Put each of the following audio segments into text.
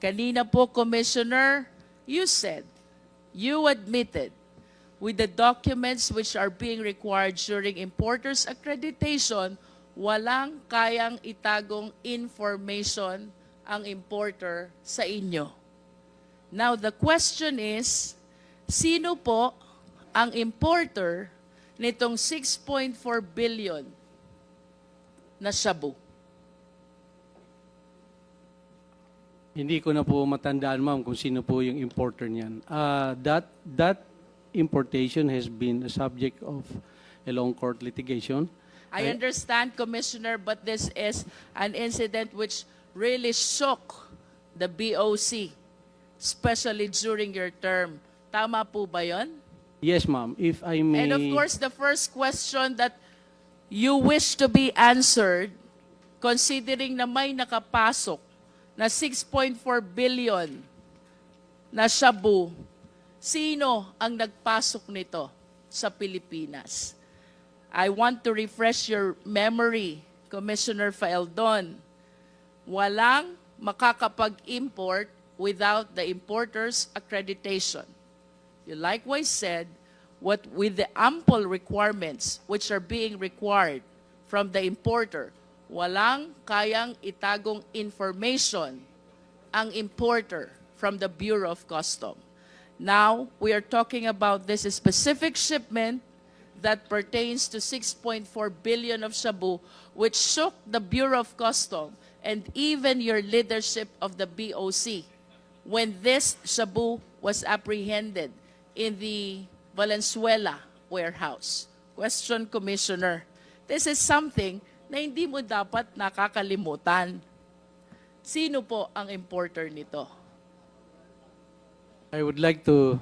Kanina po, Commissioner, you said, you admitted, with the documents which are being required during importer's accreditation, walang kayang itagong information ang importer sa inyo. Now, the question is, sino po ang importer nitong 6.4 billion na shabu? Hindi ko na po matandaan, ma'am, kung sino po yung importer niyan. That importation has been a subject of a long court litigation. I understand, Commissioner, but this is an incident which really shook the BOC, especially during your term. Tama po ba yun? Yes, ma'am. If I may... And of course, the first question that you wish to be answered, considering na may nakapasok na 6.4 billion na shabu, sino ang nagpasok nito sa Pilipinas? I want to refresh your memory, Commissioner Faeldon. Walang makakapag-import without the importer's accreditation. You likewise said, what with the ample requirements which are being required from the importer, walang kayang itagong information ang importer from the Bureau of Customs. Now, we are talking about this specific shipment that pertains to 6.4 billion of shabu, which shook the Bureau of Customs and even your leadership of the BOC when this shabu was apprehended in the Valenzuela warehouse. Question, Commissioner. This is something na hindi mo dapat nakakalimutan. Sino po ang importer nito? I would like to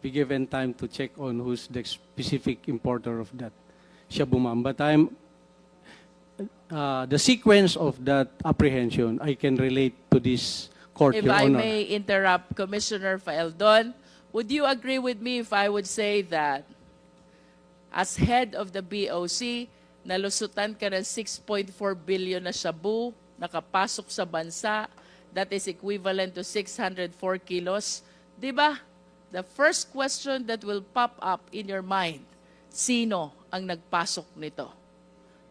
be given time to check on who's the specific importer of that shabu, ma'am. But the sequence of that apprehension, I can relate to this court, If Your I Honor. may interrupt, Commissioner Faeldon, would you agree with me if I would say that as head of the BOC, nalusutan ka ng 6.4 billion na shabu, nakapasok sa bansa, that is equivalent to 604 kilos. Diba? The first question that will pop up in your mind, sino ang nagpasok nito?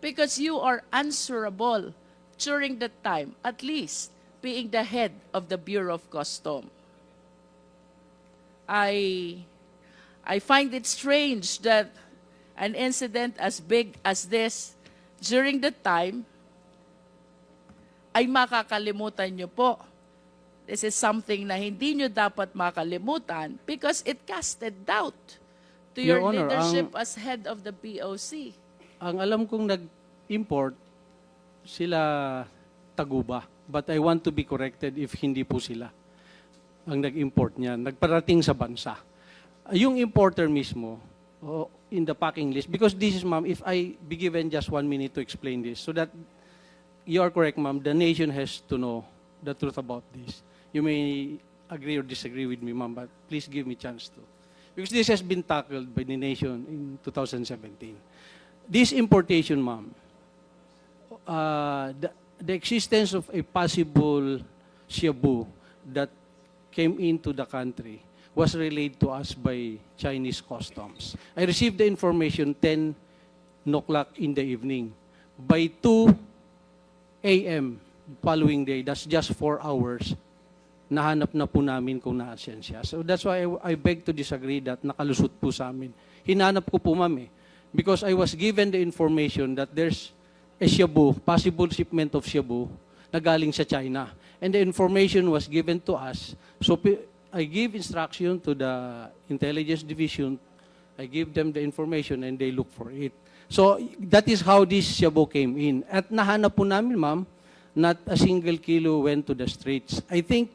Because you are answerable during that time, at least being the head of the Bureau of Customs. I find it strange that an incident as big as this during the time ay makakalimutan nyo po. This is something na hindi nyo dapat makalimutan because it casted doubt to your, Your Honor, leadership as head of the BOC. Ang alam kong nag-import, sila Taguba. But I want to be corrected if hindi po sila ang nag-import niyan. Nagparating sa bansa. Yung importer mismo, in the packing list, because this is, ma'am, if I be given just 1 minute to explain this, so that you are correct, ma'am, the nation has to know the truth about this. You may agree or disagree with me, ma'am, but please give me a chance to. Because this has been tackled by the nation in 2017. This importation, ma'am, the existence of a possible shabu that came into the country was relayed to us by Chinese customs. I received the information 10 o'clock in the evening. By 2 a.m. following day, that's just 4 hours, nahanap na po namin kung naasen siya. So that's why I beg to disagree that nakalusot po sa amin. Hinanap ko po, ma'am, because I was given the information that there's a shabu, possible shipment of shabu, na galing sa China. And the information was given to us. So I give instruction to the intelligence division. I give them the information and they look for it. So that is how this shabu came in. At nahanap po namin, ma'am, not a single kilo went to the streets. I think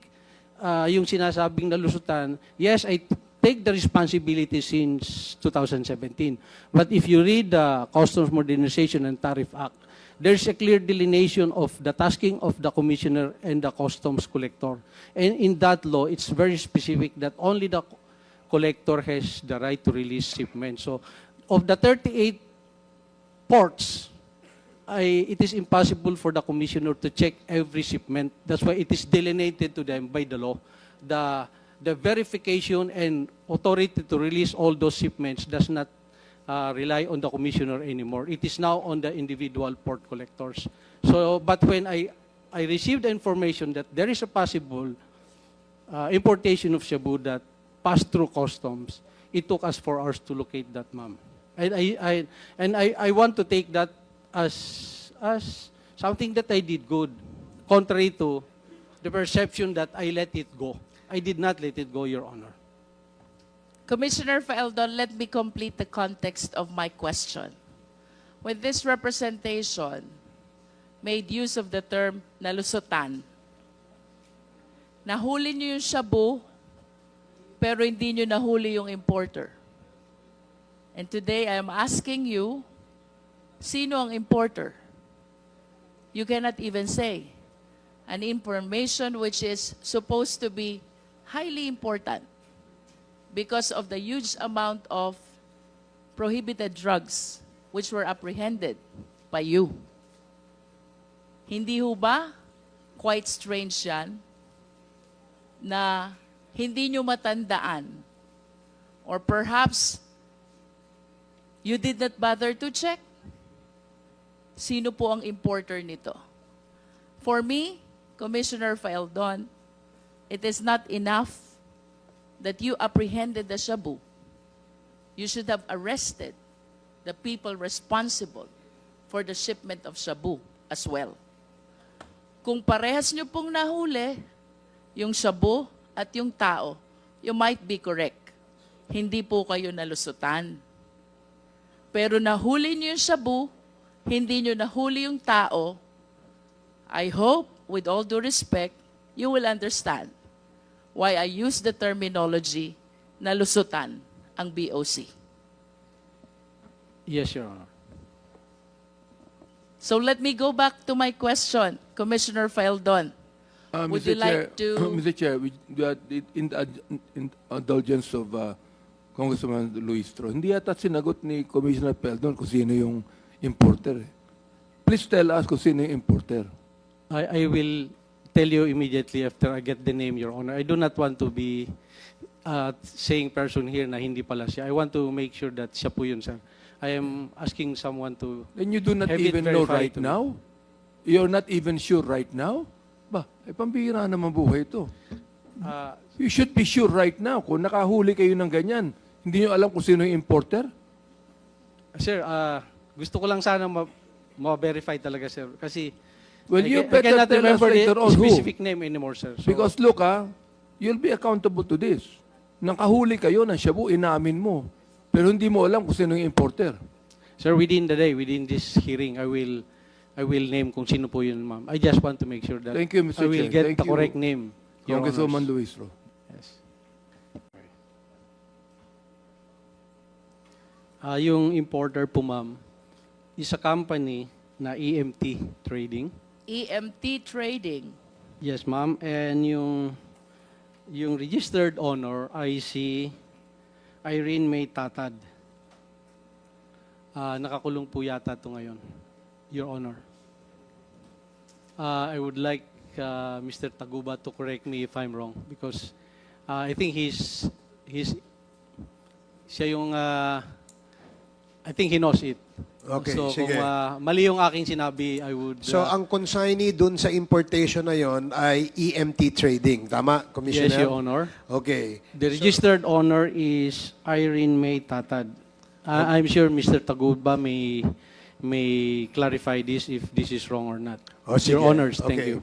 yung sinasabing nalusutan, yes, I take the responsibility since 2017. But if you read the Customs Modernization and Tariff Act, there's a clear delineation of the tasking of the commissioner and the customs collector. And in that law, it's very specific that only the collector has the right to release shipment. So of the 38 ports it is impossible for the commissioner to check every shipment. That's why it is delineated to them by the law. The verification and authority to release all those shipments does not rely on the commissioner anymore. It is now on the individual port collectors. So, but when I received the information that there is a possible importation of Shabu that passed through customs, it took us 4 hours to locate that, ma'am. And I want to take that as something that I did good, contrary to the perception that I let it go. I did not let it go, Your Honor. Commissioner Faeldon, let me complete the context of my question. When this representation made use of the term nalusutan, nahuli niyo yung Shabu, pero hindi niyo nahuli yung importer. And today, I am asking you, sino ang importer? You cannot even say. An information which is supposed to be highly important because of the huge amount of prohibited drugs which were apprehended by you. Hindi ho ba quite strange yan na hindi nyo matandaan or perhaps you did not bother to check sino po ang importer nito? For me, Commissioner Faeldon, it is not enough that you apprehended the Shabu. You should have arrested the people responsible for the shipment of Shabu as well. Kung parehas nyo pong nahuli, yung Shabu at yung tao, you might be correct. Hindi po kayo nalusutan. Pero nahuli nyo yung Shabu, hindi nyo nahuli yung tao, I hope, with all due respect, you will understand why I use the terminology na lusutan ang BOC. Yes, Your Honor. So let me go back to my question, Commissioner Faeldon. Would you like to... Mr. Chair, in the indulgence of Congressman Luistro, hindi yata sinagot ni Commissioner Faeldon kung sino yung importer. Please tell us kung sino yung importer. I will tell you immediately after I get the name, Your Honor. I do not want to be saying person here na hindi pala siya. I want to make sure that siya po yun, sir. I am asking someone to... And you do not have it even know verified right to me. now? You're not even sure right now? Ba, pambihira naman buhay ito. You should be sure right now kung nakahuli kayo ng ganyan. Hindi nyo alam kung sino yung importer? Sir, gusto ko lang sana ma-verify talaga, sir. Kasi Well, you I better cannot tell us remember later the on who. specific name anymore, sir. So, Because look, you'll be accountable to this. Nakahuli kayo ng Shabu, inamin mo. Pero hindi mo alam kung sino yung importer. sir, within the day, within this hearing, I will name kung sino po yun, ma'am. I just want to make sure that Thank you, Mr. I will Chair. get Thank the you, correct name. Your Congresswoman Honors. Luistro. Yes. Yung importer po, ma'am, is a company na EMT Trading. EMT Trading. Yes, ma'am. And yung registered owner ay si Irene May Tatad. Nakakulong po yata ito ngayon, Your Honor. I would like Mr. Taguba to correct me if I'm wrong because I think siya yung I think he knows it. Okay, so sige. kung mali yung aking sinabi, I would... So, ang consignee dun sa importation na yon ay EMT Trading. Tama, Commissioner? Yes, Your Honor. Okay. The registered owner is Irene May Tatad. I'm sure Mr. Taguba may clarify this if this is wrong or not. Oh, sige. Your Honors, thank Okay. you.